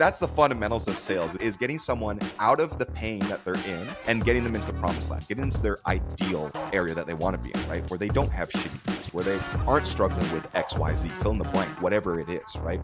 That's the fundamentals of sales, is getting someone out of the pain that they're in and getting them into the promised land, getting into their ideal area that they want to be in, right? Where they don't have shitty things, where they aren't struggling with X, Y, Z, fill in the blank, whatever it is, right?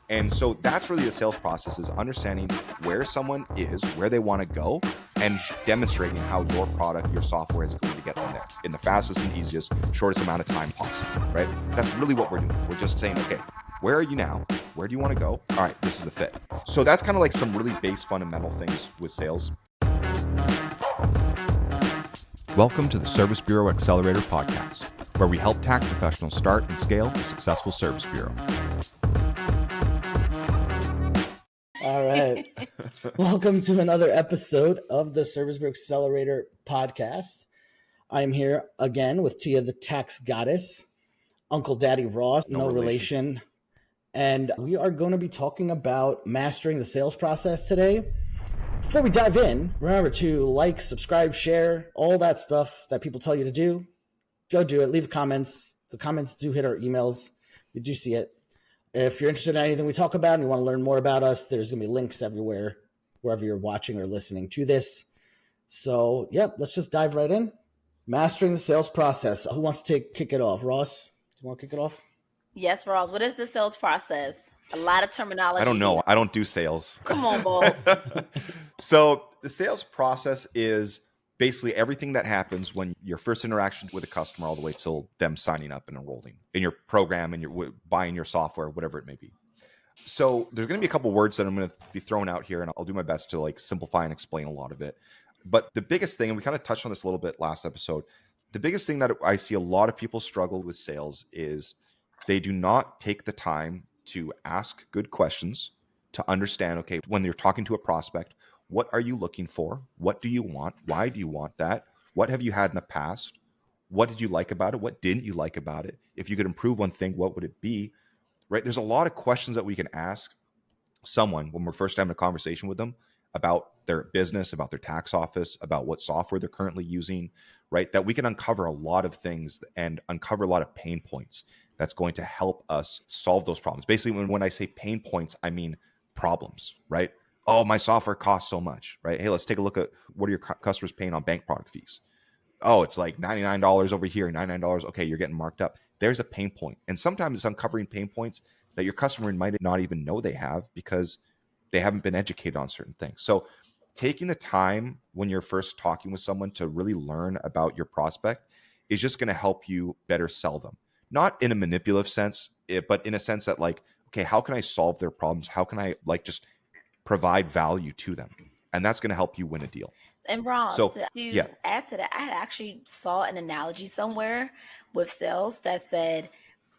And so that's really the sales process, is understanding where someone is, where they want to go, and demonstrating how your product, your software is going to get them there in the fastest and easiest, shortest amount of time possible, right? That's really what we're doing. We're just saying, okay, where are you now? Where do you want to go? All right, this is the fit. So that's kind of like some really base fundamental things with sales. Welcome to the Service Bureau Accelerator podcast, where we help tax professionals start and scale a successful service bureau. All right. Welcome to another episode of the Service Bureau Accelerator podcast. I'm here again with Tia, the tax goddess, Uncle Daddy Ross, no relation. And we are going to be talking about mastering the sales process today. Before we dive in, remember to like, subscribe, share, all that stuff that people tell you to do. Go do it. Leave comments. The comments do hit our emails. We do see it. If you're interested in anything we talk about and you want to learn more about us, there's going to be links everywhere, wherever you're watching or listening to this. So, let's just dive right in. Mastering the sales process. Who wants to kick it off? Ross, do you want to kick it off? Yes, Ross. What is the sales process? A lot of terminology. I don't know. I don't do sales. Come on, Balls. So the sales process is basically everything that happens when your first interaction with a customer all the way till them signing up and enrolling in your program and you're buying your software, whatever it may be. So there's going to be a couple words that I'm going to be throwing out here, and I'll do my best to simplify and explain a lot of it. But the biggest thing, and we kind of touched on this a little bit last episode, the biggest thing that I see a lot of people struggle with sales is they do not take the time to ask good questions to understand, okay, when you're talking to a prospect, what are you looking for? What do you want? Why do you want that? What have you had in the past? What did you like about it? What didn't you like about it? If you could improve one thing, what would it be? Right? There's a lot of questions that we can ask someone when we're first having a conversation with them about their business, about their tax office, about what software they're currently using, right? That we can uncover a lot of things and uncover a lot of pain points that's going to help us solve those problems. Basically, when I say pain points, I mean problems, right? Oh, my software costs so much, right? Hey, let's take a look at what are your customers paying on bank product fees. Oh, it's like $99 over here, $99. Okay, you're getting marked up. There's a pain point. And sometimes it's uncovering pain points that your customer might not even know they have because they haven't been educated on certain things. So taking the time when you're first talking with someone to really learn about your prospect is just going to help you better sell them. Not in a manipulative sense, but in a sense that okay, how can I solve their problems? How can I just provide value to them? And that's going to help you win a deal. And Ross, to add to that, I had actually saw an analogy somewhere with sales that said,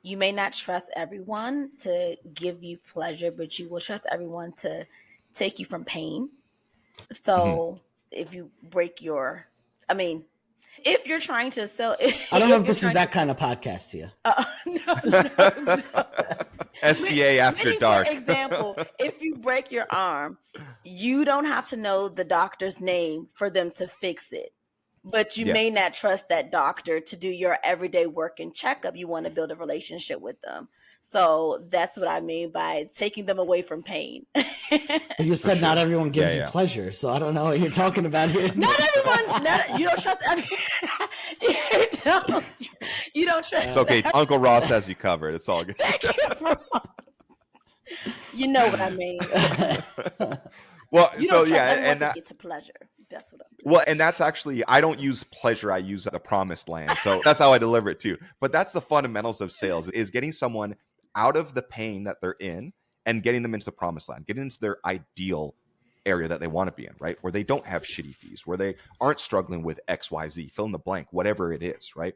you may not trust everyone to give you pleasure, but you will trust everyone to take you from pain. So if you break if you're trying to sell, I don't know if this is that kind of podcast here. No. SBA after dark. For example, if you break your arm, you don't have to know the doctor's name for them to fix it. But you may not trust that doctor to do your everyday work and checkup. You want to build a relationship with them. So that's what I mean by taking them away from pain. But you said not everyone gives you pleasure, so I don't know what you're talking about here. Not everyone. You don't trust everyone. You don't trust. It's okay. Uncle Ross has you covered. It's all good. Thank you, Ross. You know what I mean. Well, you so don't and to get to pleasure. That's what I'm doing. Well, and that's actually, I don't use pleasure. I use the promised land. So that's how I deliver it too. But that's the fundamentals of sales, is getting someone out of the pain that they're in and getting them into the promised land, getting into their ideal area that they want to be in, right? Where they don't have shitty fees, where they aren't struggling with X, Y, Z, fill in the blank, whatever it is, right?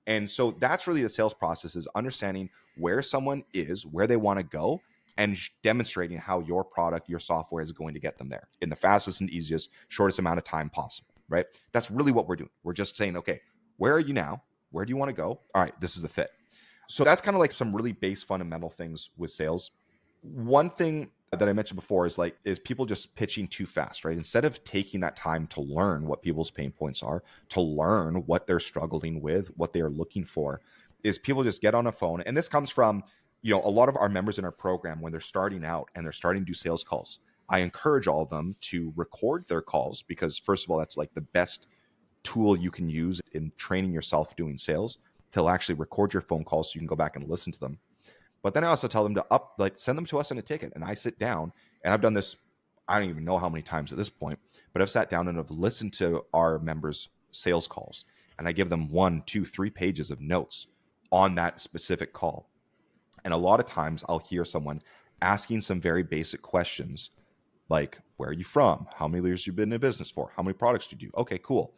And so that's really the sales process, is understanding where someone is, where they want to go, and demonstrating how your product, your software is going to get them there in the fastest and easiest, shortest amount of time possible, right? That's really what we're doing. We're just saying, okay, where are you now? Where do you want to go? All right, this is the fit. So that's kind of some really base fundamental things with sales. One thing that I mentioned before is people just pitching too fast, right? Instead of taking that time to learn what people's pain points are, to learn what they're struggling with, what they are looking for, is people just get on a phone. And this comes from, a lot of our members in our program, when they're starting out and they're starting to do sales calls, I encourage all of them to record their calls because, first of all, that's like the best tool you can use in training yourself doing sales, to actually record your phone calls so you can go back and listen to them. But then I also tell them to send them to us in a ticket. And I sit down, and I've done this, I don't even know how many times at this point, but I've sat down and I've listened to our members' sales calls, and I give them 1, 2, 3 pages of notes on that specific call. And a lot of times I'll hear someone asking some very basic questions like, where are you from? How many years you've been in business for? How many products do you do? Okay, cool.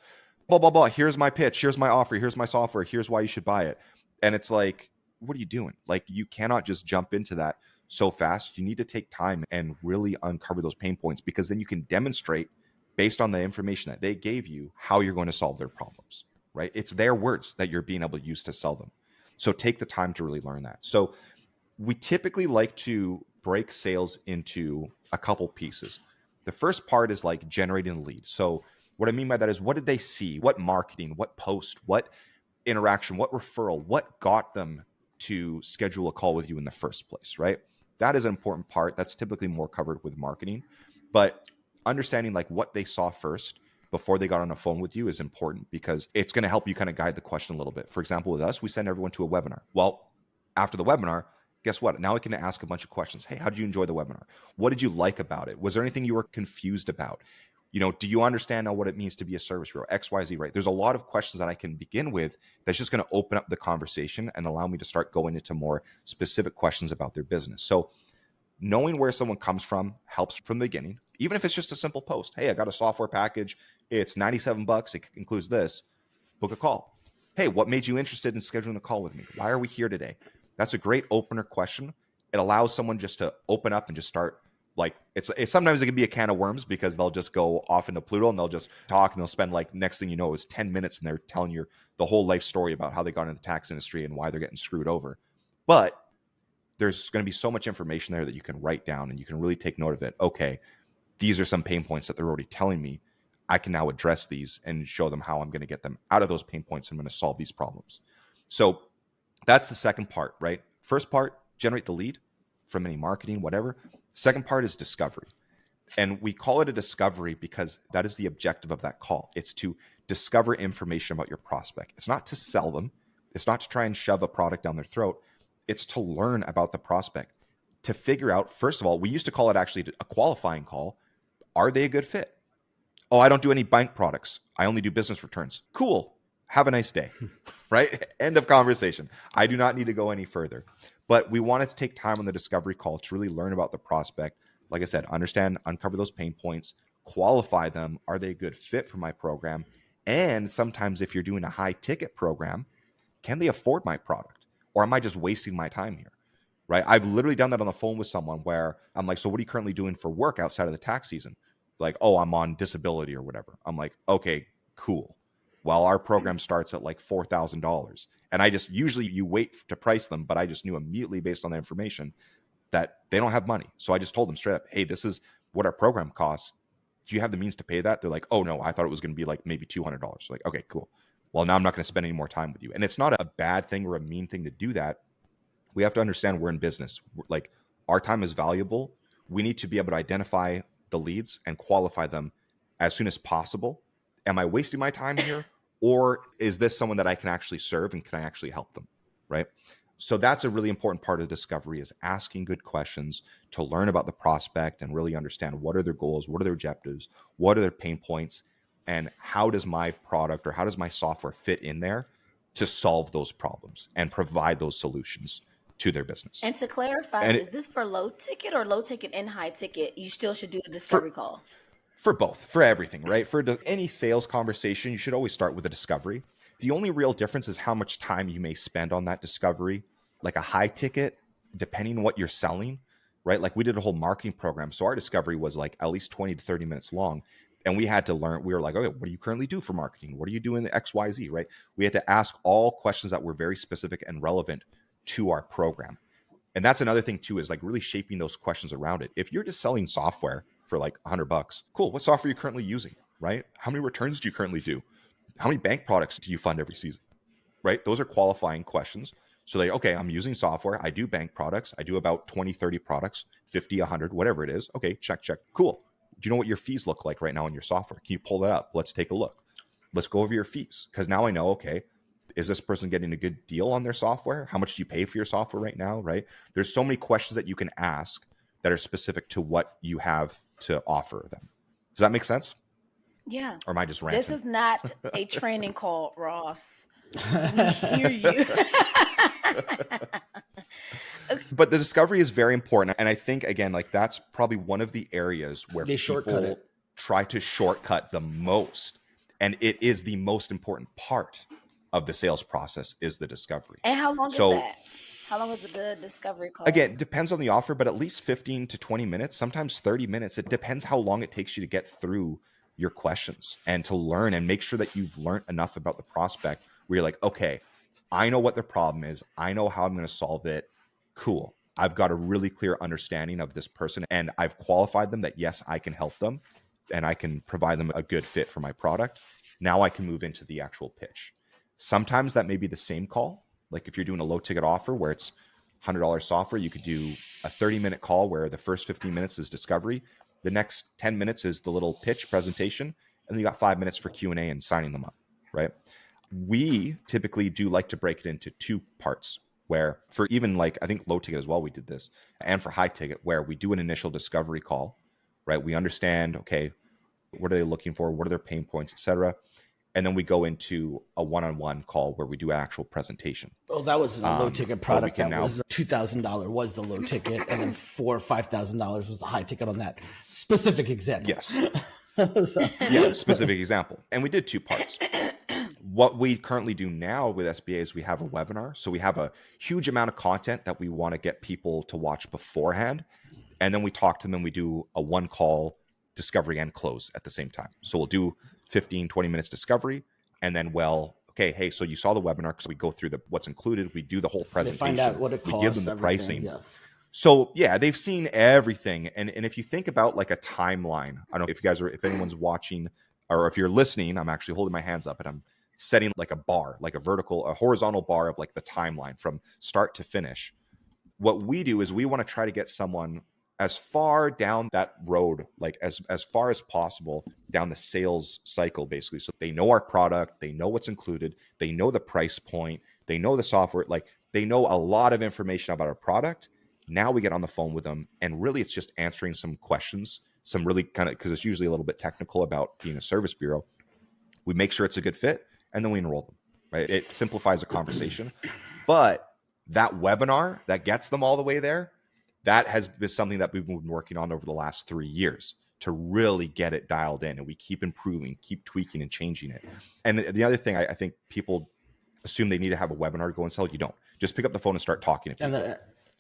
Blah, blah, blah. Here's my pitch. Here's my offer. Here's my software. Here's why you should buy it. And it's like, what are you doing? Like, you cannot just jump into that so fast. You need to take time and really uncover those pain points, because then you can demonstrate based on the information that they gave you how you're going to solve their problems, right? It's their words that you're being able to use to sell them. So take the time to really learn that. So we typically like to break sales into a couple pieces. The first part is like generating the lead. So what I mean by that is, what did they see? What marketing, what post, what interaction, what referral, what got them to schedule a call with you in the first place, right? That is an important part. That's typically more covered with marketing, but understanding like what they saw first before they got on a phone with you is important, because it's going to help you kind of guide the question a little bit. For example, with us, we send everyone to a webinar. Well, after the webinar, guess what? Now I can ask a bunch of questions. Hey, how did you enjoy the webinar? What did you like about it? Was there anything you were confused about? Do you understand now what it means to be a service bureau? XYZ, right? There's a lot of questions that I can begin with that's just going to open up the conversation and allow me to start going into more specific questions about their business. So knowing where someone comes from helps from the beginning, even if it's just a simple post. Hey, I got a software package. It's $97. It includes this. Book a call. Hey, what made you interested in scheduling a call with me? Why are we here today? That's a great opener question. It allows someone just to open up and just start. Like, it's sometimes it can be a can of worms, because they'll just go off into Pluto and they'll just talk, and they'll spend like, next thing you know, is 10 minutes and they're telling you the whole life story about how they got into the tax industry and why they're getting screwed over. But there's going to be so much information there that you can write down, and you can really take note of it. Okay, these are some pain points that they're already telling me. I can now address these and show them how I'm going to get them out of those pain points. I'm going to solve these problems. So that's the second part, right? First part, generate the lead from any marketing, whatever. Second part is discovery. And we call it a discovery because that is the objective of that call. It's to discover information about your prospect. It's not to sell them. It's not to try and shove a product down their throat. It's to learn about the prospect, to figure out, first of all, we used to call it actually a qualifying call. Are they a good fit? Oh, I don't do any bank products. I only do business returns. Cool. Have a nice day, right? End of conversation. I do not need to go any further. But we wanted to take time on the discovery call to really learn about the prospect. Like I said, understand, uncover those pain points, qualify them. Are they a good fit for my program? And sometimes if you're doing a high ticket program, can they afford my product? Or am I just wasting my time here? Right? I've literally done that on the phone with someone where I'm like, so what are you currently doing for work outside of the tax season? Like, oh, I'm on disability or whatever. I'm like, okay, cool. Well, our program starts at like $4,000. And I just, usually you wait to price them, but I just knew immediately based on the information that they don't have money. So I just told them straight up, hey, this is what our program costs. Do you have the means to pay that? They're like, oh no, I thought it was going to be like maybe $200. Like, okay, cool. Well, now I'm not going to spend any more time with you. And it's not a bad thing or a mean thing to do that. We have to understand we're in business. Like, our time is valuable. We need to be able to identify the leads and qualify them as soon as possible. Am I wasting my time here? Or is this someone that I can actually serve and can I actually help them? Right? So that's a really important part of discovery, is asking good questions to learn about the prospect and really understand what are their goals, what are their objectives, what are their pain points, and how does my product or how does my software fit in there to solve those problems and provide those solutions to their business. And to clarify, is this for low ticket or low ticket and high ticket? You still should do a discovery call. For both, for everything, right? For any sales conversation, you should always start with a discovery. The only real difference is how much time you may spend on that discovery. Like a high ticket, depending on what you're selling, right? Like we did a whole marketing program. So our discovery was like at least 20 to 30 minutes long. And we had to learn, we were like, okay, what do you currently do for marketing? What are you doing in XYZ, right? We had to ask all questions that were very specific and relevant to our program. And that's another thing too, is like really shaping those questions around it. If you're just selling software for like $100, cool. What software are you currently using, right? How many returns do you currently do? How many bank products do you fund every season, right? Those are qualifying questions. So they, okay, I'm using software. I do bank products. I do about 20, 30 products, 50, 100, whatever it is. Okay, check. Cool. Do you know what your fees look like right now in your software? Can you pull that up? Let's take a look. Let's go over your fees. Because now I know, okay, is this person getting a good deal on their software? How much do you pay for your software right now, right? There's so many questions that you can ask that are specific to what you have to offer them. Does that make sense? Yeah. Or am I just ranting? This is not a training call, Ross. We hear you. But the discovery is very important. And I think, again, like that's probably one of the areas where they people try to shortcut the most. And it is the most important part of the sales process is the discovery. And how long is that? How long is a good discovery call? Again, it depends on the offer, but at least 15 to 20 minutes, sometimes 30 minutes. It depends how long it takes you to get through your questions and to learn and make sure that you've learned enough about the prospect where you're like, okay, I know what the problem is. I know how I'm going to solve it. Cool. I've got a really clear understanding of this person and I've qualified them that yes, I can help them and I can provide them a good fit for my product. Now I can move into the actual pitch. Sometimes that may be the same call. Like if you're doing a low ticket offer where it's $100 software, you could do a 30-minute call where the first 15 minutes is discovery. The next 10 minutes is the little pitch presentation. And then you got 5 minutes for Q&A and signing them up, right? We typically do like to break it into two parts where for even like, I think low ticket as well, we did this, and for high ticket where we do an initial discovery call, right? We understand, okay, what are they looking for? What are their pain points, et cetera? And then we go into a one-on-one call where we do an actual presentation. Oh, that was a low ticket product. That was $2,000 was the low ticket, and then $4,000 or $5,000 was the high ticket on that specific example. Yes. Yeah, specific example. And we did two parts. What we currently do now with SBA is we have a webinar. So we have a huge amount of content that we want to get people to watch beforehand. And then we talk to them and we do a one call discovery and close at the same time. So we'll do 15, 20 minutes discovery. And then, okay, hey, so you saw the webinar. So we go through what's included. We do the whole presentation. They find out what it costs. We give them the pricing. Yeah. So yeah, they've seen everything. And if you think about like a timeline, I don't know if anyone's watching or if you're listening, I'm actually holding my hands up and I'm setting like a bar, like a horizontal bar of like the timeline from start to finish. What we do is we want to try to get someone as far down that road, like as far as possible down the sales cycle, basically. So they know our product, they know what's included, they know the price point, they know the software, like they know a lot of information about our product. Now we get on the phone with them and really it's just answering some questions, some really kind of, because it's usually a little bit technical about being a service bureau. We make sure it's a good fit and then we enroll them, right? It simplifies the conversation. But that webinar that gets them all the way there, that has been something that we've been working on over the last 3 years to really get it dialed in. And we keep improving, keep tweaking and changing it. And the other thing, I think people assume they need to have a webinar to go and sell. You don't. Just pick up the phone and start talking to people.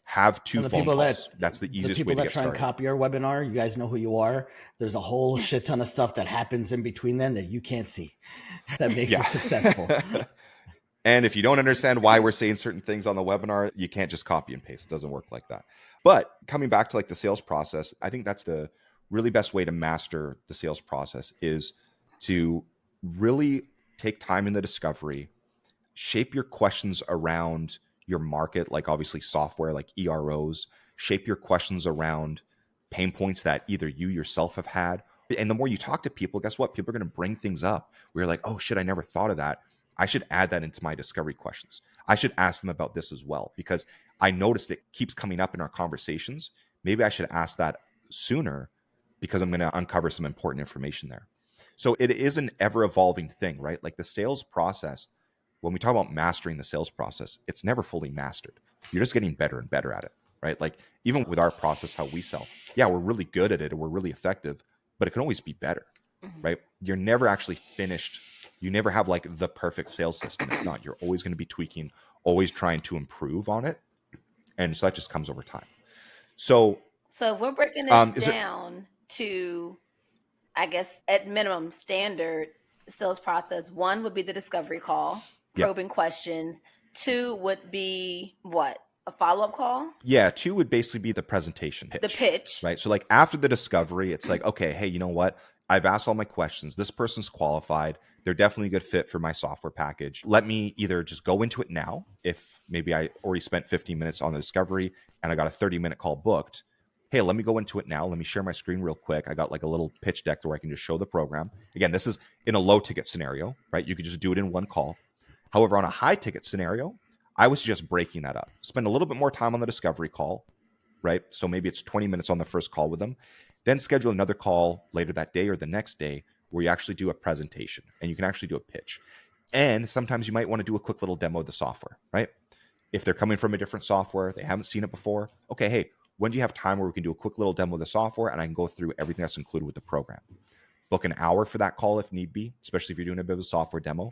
Have two phone calls. That's the easiest way to get started. The people that try and copy our webinar, you guys know who you are. There's a whole shit ton of stuff that happens in between them that you can't see that makes it successful. And if you don't understand why we're saying certain things on the webinar, you can't just copy and paste. It doesn't work like that. But coming back to like the sales process, I think that's the really best way to master the sales process is to really take time in the discovery, shape your questions around your market, like obviously software, like EROs, shape your questions around pain points that either you yourself have had. And the more you talk to people, guess what? People are going to bring things up where you're like, oh shit, I never thought of that. I should add that into my discovery questions. I should ask them about this as well, because I noticed it keeps coming up in our conversations. Maybe I should ask that sooner because I'm going to uncover some important information there. So it is an ever evolving thing, right? Like the sales process, when we talk about mastering the sales process, it's never fully mastered. You're just getting better and better at it, right? Like even with our process, how we sell, yeah, we're really good at it and we're really effective, but it can always be better, right? You're never actually finished. You never have like the perfect sales system. It's not. You're always going to be tweaking, always trying to improve on it. And so that just comes over time. So if we're breaking this down to, I guess, at minimum standard sales process, 1 would be the discovery call, probing questions. 2 would be what? A follow-up call? Yeah, 2 would basically be the presentation pitch. The pitch. Right. So like after the discovery, it's like, okay, hey, you know what? I've asked all my questions. This person's qualified. They're definitely a good fit for my software package. Let me either just go into it now, if maybe I already spent 15 minutes on the discovery and I got a 30-minute call booked. Hey, let me go into it now. Let me share my screen real quick. I got like a little pitch deck where I can just show the program. Again, this is in a low ticket scenario, right? You could just do it in one call. However, on a high ticket scenario, I was just breaking that up. Spend a little bit more time on the discovery call, right? So maybe it's 20 minutes on the first call with them. Then schedule another call later that day or the next day where you actually do a presentation and you can actually do a pitch. And sometimes you might want to do a quick little demo of the software, right? If they're coming from a different software, they haven't seen it before. Okay, hey, when do you have time where we can do a quick little demo of the software and I can go through everything that's included with the program? Book an hour for that call if need be, especially if you're doing a bit of a software demo.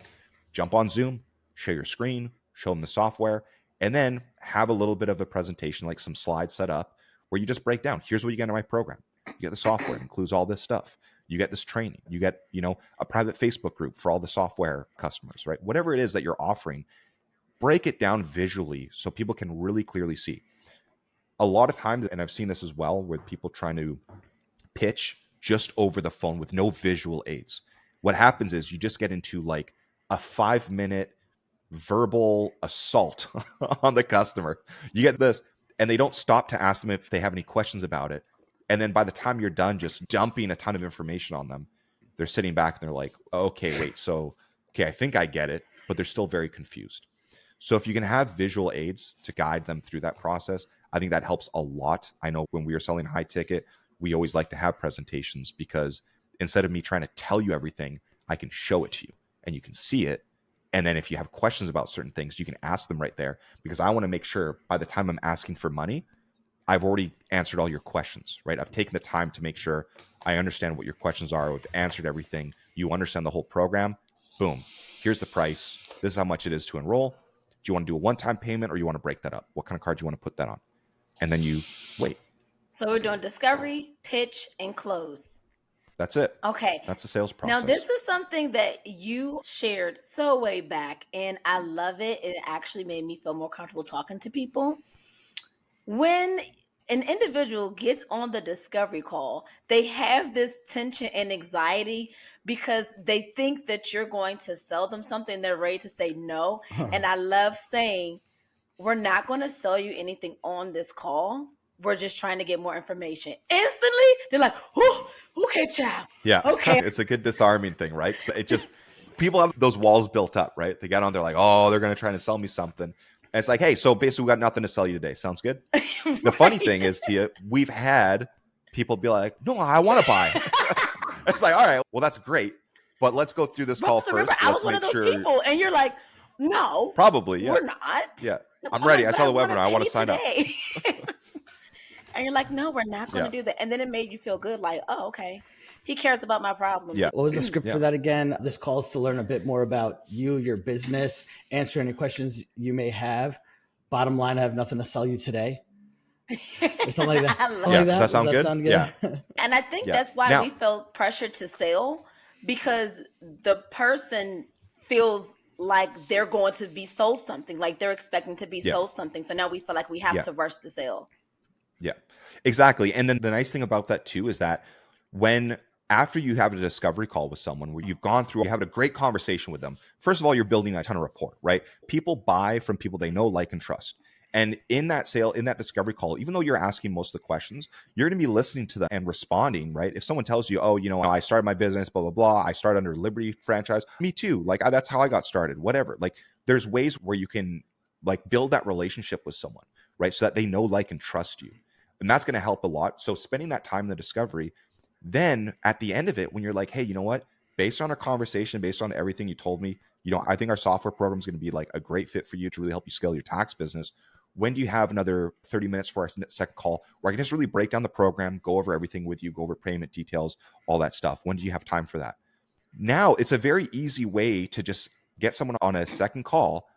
Jump on Zoom, share your screen, show them the software, and then have a little bit of a presentation, like some slides set up where you just break down, here's what you get in my program. You get the software, it includes all this stuff. You get this training. You get, a private Facebook group for all the software customers, right? Whatever it is that you're offering, break it down visually so people can really clearly see. A lot of times, and I've seen this as well, with people trying to pitch just over the phone with no visual aids. What happens is you just get into like a 5-minute verbal assault on the customer. You get this, and they don't stop to ask them if they have any questions about it. And then by the time you're done just dumping a ton of information on them, they're sitting back and they're like, okay, wait, okay, I think I get it, but they're still very confused. So if you can have visual aids to guide them through that process, I think that helps a lot. I know when we are selling high ticket, we always like to have presentations because instead of me trying to tell you everything, I can show it to you and you can see it. And then if you have questions about certain things, you can ask them right there, because I want to make sure by the time I'm asking for money, I've already answered all your questions, right? I've taken the time to make sure I understand what your questions are. I've answered everything. You understand the whole program. Boom. Here's the price. This is how much it is to enroll. Do you want to do a one-time payment or you want to break that up? What kind of card do you want to put that on? And then you wait. So we're doing discovery, pitch, and close. That's it. Okay. That's the sales process. Now, this is something that you shared so way back, and I love it. It actually made me feel more comfortable talking to people. When an individual gets on the discovery call, they have this tension and anxiety because they think that you're going to sell them something. They're ready to say no. And I love saying, we're not going to sell you anything on this call. We're just trying to get more information. Instantly, they're like, okay, child. Yeah. Okay. It's a good disarming thing, right? So it just, people have those walls built up, right? They get on, they're like, oh, they're going to try to sell me something. And it's like, hey, so basically we got nothing to sell you today. Sounds good? Right. The funny thing is, Tia, we've had people be like, no, I want to buy. It's like, all right, well, that's great. But let's go through this call first. Remember, I was one of those people. And you're like, no. Probably, yeah. We're not. Yeah. I'm ready. I saw the webinar. I want to sign up. And you're like, no, we're not going to do that. And then it made you feel good. Like, oh, okay. He cares about my problems. Yeah. What was the script for that again? This call is to learn a bit more about you, your business, answer any questions you may have. Bottom line, I have nothing to sell you today. Or something like that. Does that sound good? Yeah. And I think that's why we felt pressured to sell, because the person feels like they're going to be sold something, like they're expecting to be sold something. So now we feel like we have to rush the sale. Yeah, exactly. And then the nice thing about that too is that after you have a discovery call with someone where you've gone through, you have a great conversation with them. First of all, you're building a ton of rapport, right? People buy from people they know, like, and trust. And in that discovery call, even though you're asking most of the questions, you're going to be listening to them and responding, right? If someone tells you, oh, I started my business, blah, blah, blah. I started under Liberty franchise. Me too. Like, that's how I got started, whatever. Like, there's ways where you can like build that relationship with someone, right? So that they know, like, and trust you. And that's going to help a lot. So spending that time in the discovery, then at the end of it, when you're like, hey, you know what? Based on our conversation, based on everything you told me, I think our software program is going to be like a great fit for you to really help you scale your tax business. When do you have another 30 minutes for our second call where I can just really break down the program, go over everything with you, go over payment details, all that stuff? When do you have time for that? Now it's a very easy way to just get someone on a second call.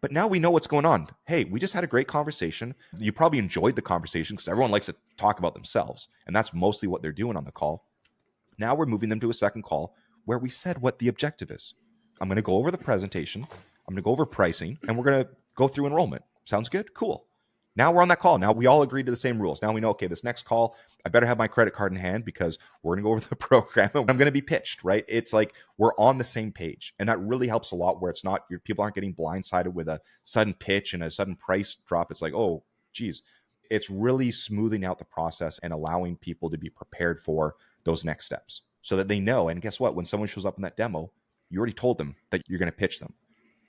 But now we know what's going on. Hey, we just had a great conversation. You probably enjoyed the conversation because everyone likes to talk about themselves. And that's mostly what they're doing on the call. Now we're moving them to a second call where we said what the objective is. I'm going to go over the presentation. I'm going to go over pricing, and we're going to go through enrollment. Sounds good? Cool. Now we're on that call. Now we all agree to the same rules. Now we know, okay, this next call, I better have my credit card in hand because we're going to go over the program and I'm going to be pitched, right? It's like we're on the same page. And that really helps a lot where it's not, people aren't getting blindsided with a sudden pitch and a sudden price drop. It's like, oh, geez. It's really smoothing out the process and allowing people to be prepared for those next steps so that they know. And guess what? When someone shows up in that demo, you already told them that you're going to pitch them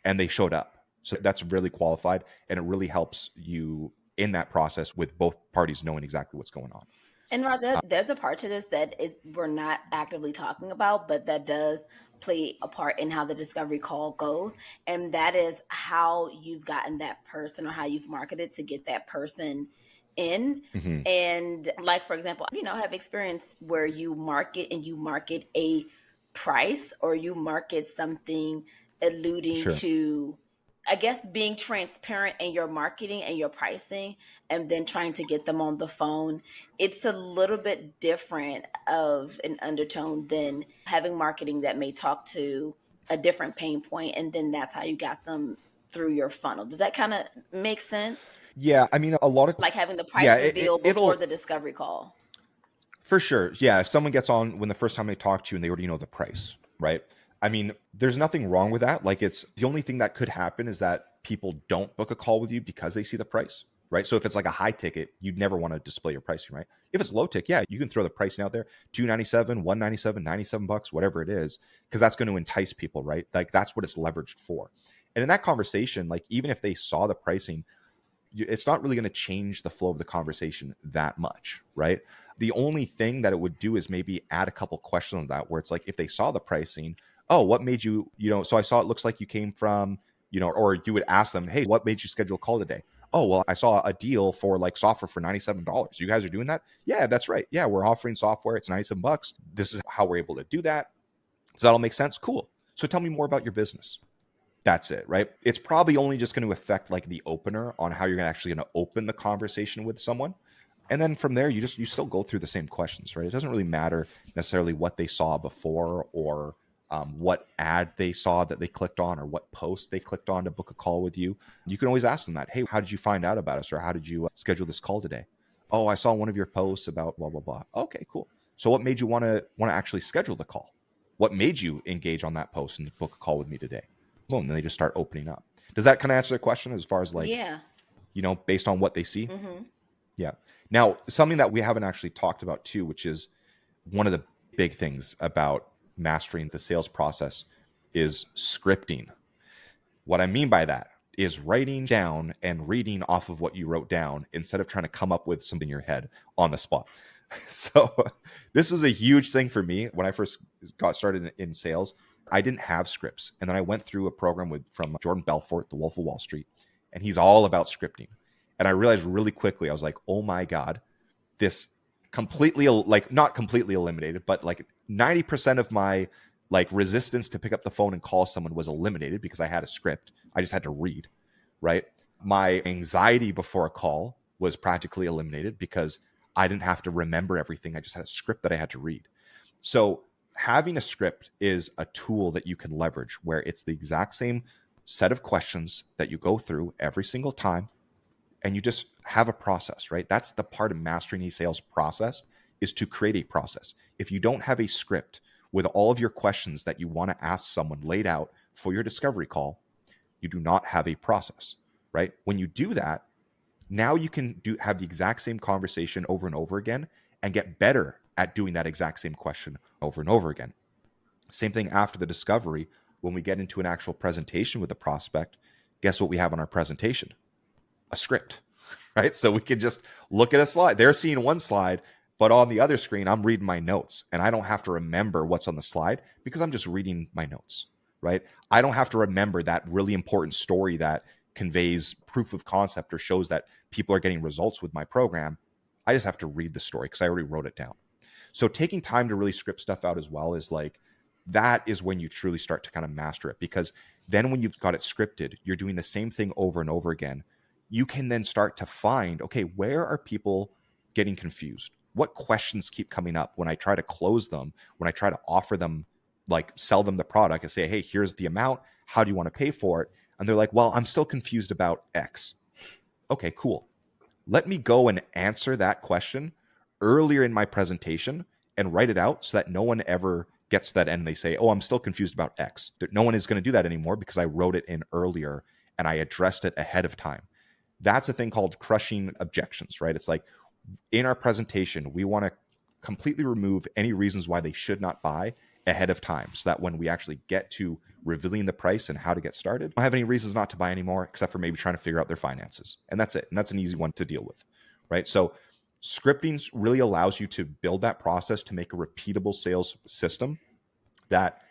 and they showed up. So that's really qualified, and it really helps you in that process with both parties knowing exactly what's going on. And Roz, there's a part to this that we're not actively talking about, but that does play a part in how the discovery call goes. And that is how you've gotten that person or how you've marketed to get that person in. Mm-hmm. And like, for example, I have experience where you market a price or you market something alluding to, I guess, being transparent in your marketing and your pricing and then trying to get them on the phone. It's a little bit different of an undertone than having marketing that may talk to a different pain point, and then that's how you got them through your funnel. Does that kind of make sense? Yeah, I mean, a lot of like having the price reveal before the discovery call. For sure. Yeah, if someone gets on when the first time they talk to you and they already know the price, right? I mean, there's nothing wrong with that. Like, it's the only thing that could happen is that people don't book a call with you because they see the price, right? So if it's like a high ticket, you'd never want to display your pricing, right? If it's low tick, yeah, you can throw the pricing out there, $297, $197, $97, whatever it is, because that's going to entice people, right? Like, that's what it's leveraged for. And in that conversation, like, even if they saw the pricing, it's not really going to change the flow of the conversation that much, right? The only thing that it would do is maybe add a couple questions on that, where it's like, if they saw the pricing, oh, what made you, so I saw it looks like you came from, or you would ask them, hey, what made you schedule a call today? Oh, well, I saw a deal for like software for $97. You guys are doing that? Yeah, that's right. Yeah, we're offering software. It's $97. This is how we're able to do that. Does that all make sense? Cool. So tell me more about your business. That's it, right? It's probably only just going to affect like the opener on how you're actually going to open the conversation with someone. And then from there, you still go through the same questions, right? It doesn't really matter necessarily what they saw before or what ad they saw that they clicked on or what post they clicked on to book a call with you. You can always ask them that. Hey, how did you find out about us? Or how did you schedule this call today? Oh, I saw one of your posts about blah, blah, blah. Okay, cool. So what made you want to actually schedule the call? What made you engage on that post and book a call with me today? Boom, and then they just start opening up. Does that kind of answer the question as far as like, based on what they see? Mm-hmm. Yeah. Now, something that we haven't actually talked about too, which is one of the big things about mastering the sales process, is scripting. What I mean by that is writing down and reading off of what you wrote down instead of trying to come up with something in your head on the spot. So this is a huge thing for me. When I first got started in sales, I didn't have scripts. And then I went through a program from Jordan Belfort, The Wolf of Wall Street, and he's all about scripting. And I realized really quickly, I was like, oh my God, this completely, like not completely eliminated, but like 90% of my like resistance to pick up the phone and call someone was eliminated because I had a script. I just had to read, right? My anxiety before a call was practically eliminated because I didn't have to remember everything. I just had a script that I had to read. So having a script is a tool that you can leverage where it's the exact same set of questions that you go through every single time, and you just have a process, right? That's the part of mastering a sales process, is to create a process. If you don't have a script with all of your questions that you want to ask someone laid out for your discovery call, you do not have a process, right? When you do that, now you can have the exact same conversation over and over again and get better at doing that exact same question over and over again. Same thing after the discovery. When we get into an actual presentation with the prospect, guess what we have on our presentation? A script, right? So we can just look at a slide. They're seeing one slide, but on the other screen, I'm reading my notes, and I don't have to remember what's on the slide because I'm just reading my notes, right? I don't have to remember that really important story that conveys proof of concept or shows that people are getting results with my program. I just have to read the story because I already wrote it down. So taking time to really script stuff out as well is like, that is when you truly start to kind of master it, because then when you've got it scripted, you're doing the same thing over and over again. You can then start to find, okay, where are people getting confused? What questions keep coming up when I try to close them, when I try to offer them, like sell them the product and say, hey, here's the amount. How do you want to pay for it? And they're like, well, I'm still confused about X. Okay, cool. let me go and answer that question earlier in my presentation and write it out so that no one ever gets to that end and they say, oh, I'm still confused about X. No one is going to do that anymore because I wrote it in earlier and I addressed it ahead of time. That's a thing called crushing objections, right? It's like in our presentation, we want to completely remove any reasons why they should not buy ahead of time so that when we actually get to revealing the price and how to get started, don't have any reasons not to buy anymore except for maybe trying to figure out their finances. And that's it. And that's an easy one to deal with, right? So scripting really allows you to build that process to make a repeatable sales system that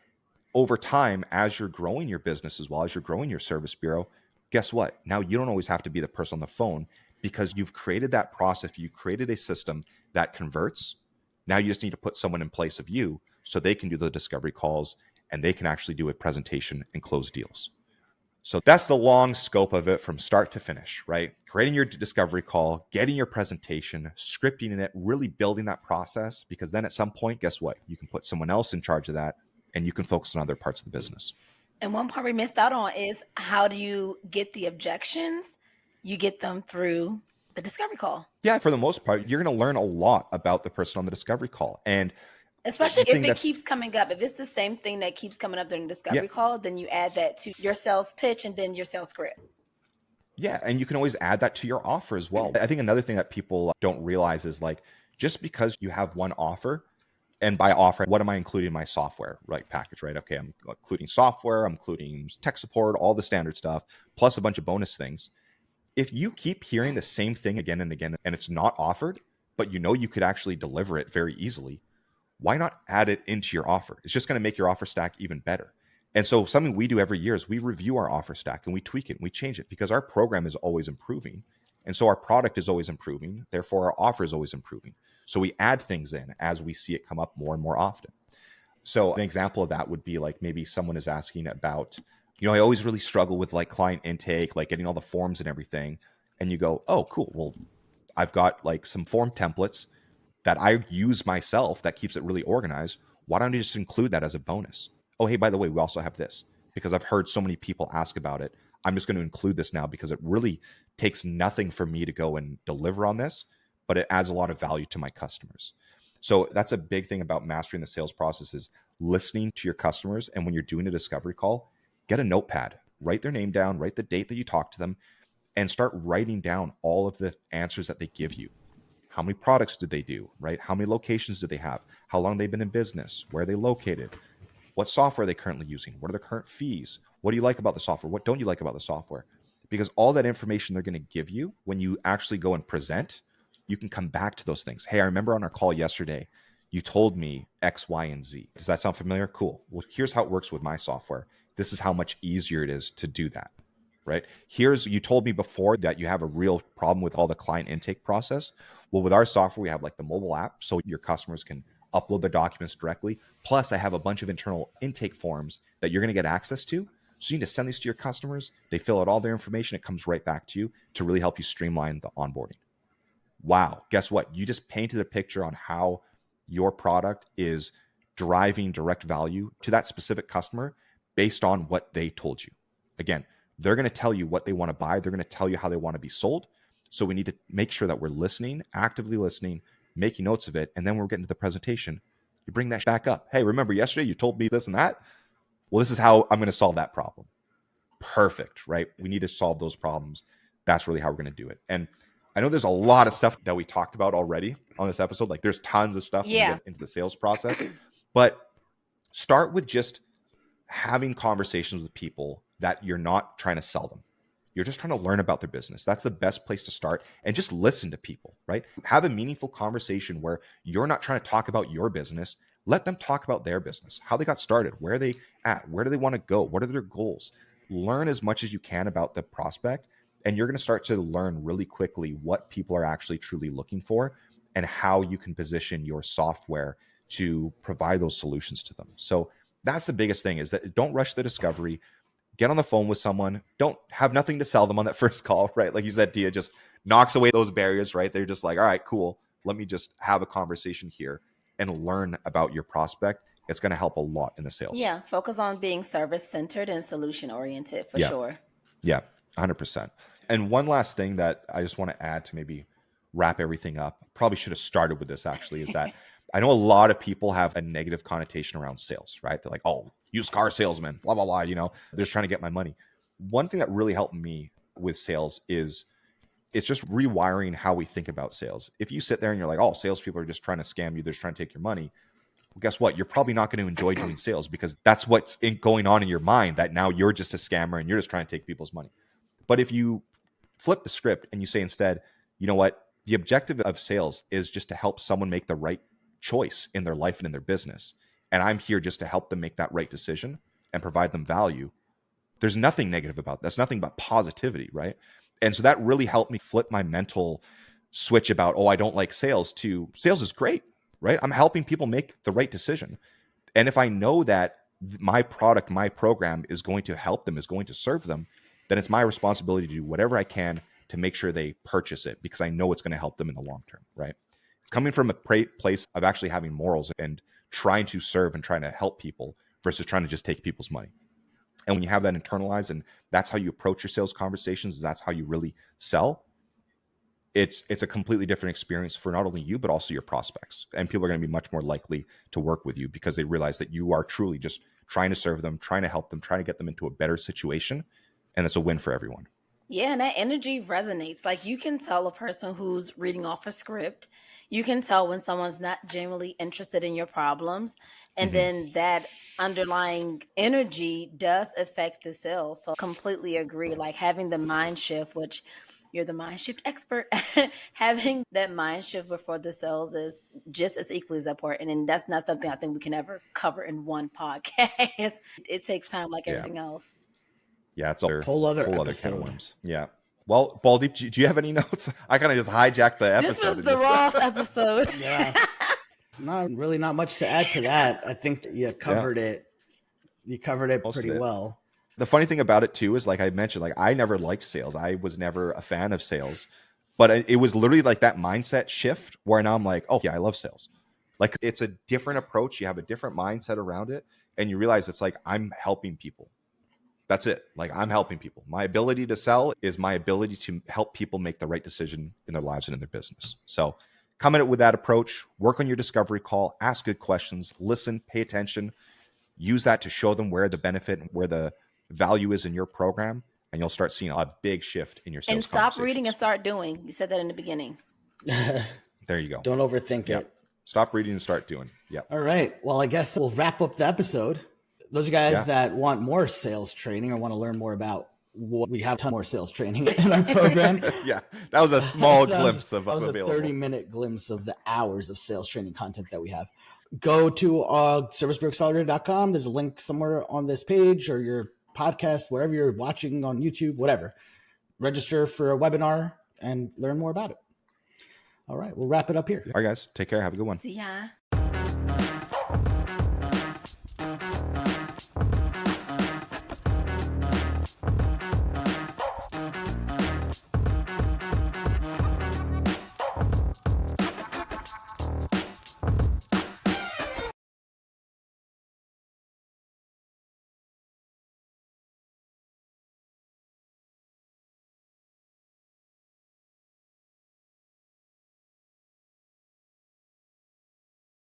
over time, as you're growing your business as well as you're growing your service bureau, guess what? Now you don't always have to be the person on the phone because you've created that process. You created a system that converts. Now you just need to put someone in place of you so they can do the discovery calls and they can actually do a presentation and close deals. So that's the long scope of it from start to finish, right? Creating your discovery call, getting your presentation, scripting it, really building that process, because then at some point, guess what? You can put someone else in charge of that and you can focus on other parts of the business. And one part we missed out on is how do you get the objections? You get them through the discovery call. Yeah, for the most part, you're going to learn a lot about the person on the discovery call. And especially if it keeps coming up. If it's the same thing that keeps coming up during the discovery call, then you add that to your sales pitch and then your sales script. Yeah, and you can always add that to your offer as well. I think another thing that people don't realize is like, just because you have one offer, and by offer, what am I including in my software package, right? Okay, I'm including software, I'm including tech support, all the standard stuff, plus a bunch of bonus things. If you keep hearing the same thing again and again, and it's not offered, but you know you could actually deliver it very easily, why not add it into your offer? It's just going to make your offer stack even better. And so something we do every year is we review our offer stack and we tweak it and we change it because our program is always improving. And so our product is always improving. Therefore, our offer is always improving. So we add things in as we see it come up more and more often. So an example of that would be like maybe someone is asking about, I always really struggle with like client intake, like getting all the forms and everything. And you go, oh, cool. Well, I've got like some form templates that I use myself that keeps it really organized. Why don't you just include that as a bonus? Oh, hey, by the way, we also have this because I've heard so many people ask about it. I'm just going to include this now because it really takes nothing for me to go and deliver on this, but it adds a lot of value to my customers. So that's a big thing about mastering the sales process is listening to your customers. And when you're doing a discovery call, get a notepad, write their name down, write the date that you talked to them, and start writing down all of the answers that they give you. How many products did they do, right? How many locations do they have? How long they've been in business? Where are they located? What software are they currently using? What are their current fees? What do you like about the software? What don't you like about the software? Because all that information they're going to give you when you actually go and present, you can come back to those things. Hey, I remember on our call yesterday, you told me X, Y, and Z. Does that sound familiar? Cool. Well, here's how it works with my software. This is how much easier it is to do that, right? You told me before that you have a real problem with all the client intake process. Well, with our software, we have like the mobile app so your customers can upload their documents directly. Plus, I have a bunch of internal intake forms that you're going to get access to. So you need to send these to your customers. They fill out all their information. It comes right back to you to really help you streamline the onboarding. Wow. Guess what? You just painted a picture on how your product is driving direct value to that specific customer based on what they told you. Again, they're going to tell you what they want to buy. They're going to tell you how they want to be sold. So we need to make sure that we're listening, actively listening, making notes of it. And then we're getting to the presentation. You bring that back up. Hey, remember yesterday you told me this and that? Well, this is how I'm going to solve that problem. Perfect, right? We need to solve those problems. That's really how we're going to do it. And I know there's a lot of stuff that we talked about already on this episode. Like there's tons of stuff when we get into the sales process. But start with just having conversations with people that you're not trying to sell them. You're just trying to learn about their business. That's the best place to start. And just listen to people, right? Have a meaningful conversation where you're not trying to talk about your business. Let them talk about their business, how they got started, where are they at, where do they want to go, what are their goals. Learn as much as you can about the prospect, and you're going to start to learn really quickly what people are actually truly looking for and how you can position your software to provide those solutions to them. So that's the biggest thing is that don't rush the discovery. Get on the phone with someone. Don't have nothing to sell them on that first call, right? Like you said, Tia just knocks away those barriers, right? They're just like, all right, cool. Let me just have a conversation here and learn about your prospect. It's going to help a lot in the sales. Yeah. Focus on being service-centered and solution-oriented for sure. Yeah, 100%. And one last thing that I just want to add to maybe wrap everything up, probably should have started with this actually, is that I know a lot of people have a negative connotation around sales, right? They're like, oh, used car salesman, blah, blah, blah, they're just trying to get my money. One thing that really helped me with sales is it's just rewiring how we think about sales. If you sit there and you're like, oh, salespeople are just trying to scam you, they're just trying to take your money. Well, guess what? You're probably not going to enjoy doing sales because that's what's going on in your mind, that now you're just a scammer and you're just trying to take people's money. But if you flip the script and you say instead, you know what? The objective of sales is just to help someone make the right choice in their life and in their business. And I'm here just to help them make that right decision and provide them value. There's nothing negative about that. That's nothing but positivity, right? And so that really helped me flip my mental switch about, oh, I don't like sales, to sales is great, right? I'm helping people make the right decision. And if I know that my product, my program is going to help them, is going to serve them, then it's my responsibility to do whatever I can to make sure they purchase it because I know it's going to help them in the long term, right? It's coming from a place of actually having morals and trying to serve and trying to help people versus trying to just take people's money. And when you have that internalized and that's how you approach your sales conversations, that's how you really sell, it's a completely different experience for not only you, but also your prospects. And people are going to be much more likely to work with you because they realize that you are truly just trying to serve them, trying to help them, trying to get them into a better situation. And it's a win for everyone. Yeah, and that energy resonates. Like you can tell a person who's reading off a script. You can tell when someone's not genuinely interested in your problems. And then that underlying energy does affect the sales. So completely agree. Like having the mind shift, which you're the mind shift expert, having that mind shift before the sales is just as equally as important. And that's not something I think we can ever cover in one podcast. It takes time like everything else. Yeah, it's a whole other can of episode. worms. Yeah. Well, Baldy, do you have any notes? I kind of just hijacked the episode. This was the Ross episode. Yeah. Not much to add to that. I think you covered it. You covered it pretty well. The funny thing about it too is, like I mentioned, like I never liked sales. I was never a fan of sales, but it was literally like that mindset shift where now I'm like, oh yeah, I love sales. Like it's a different approach. You have a different mindset around it, and you realize it's like I'm helping people. That's it. Like I'm helping people. My ability to sell is my ability to help people make the right decision in their lives and in their business. So come at it with that approach, work on your discovery call, ask good questions, listen, pay attention, use that to show them where the benefit and where the value is in your program. And you'll start seeing a big shift in your sales. And stop reading and start doing. You said that in the beginning. There you go. Don't overthink it. Stop reading and start doing. Yeah. All right. Well, I guess we'll wrap up the episode. Those guys that want more sales training or want to learn more about what we have, a ton more sales training in our program. Yeah, that was a small glimpse of what's available. That was a 30-minute glimpse of the hours of sales training content that we have. Go to servicebureauaccelerator.com. There's a link somewhere on this page or your podcast, wherever you're watching on YouTube, whatever. Register for a webinar and learn more about it. All right, we'll wrap it up here. All right, guys. Take care. Have a good one. See ya.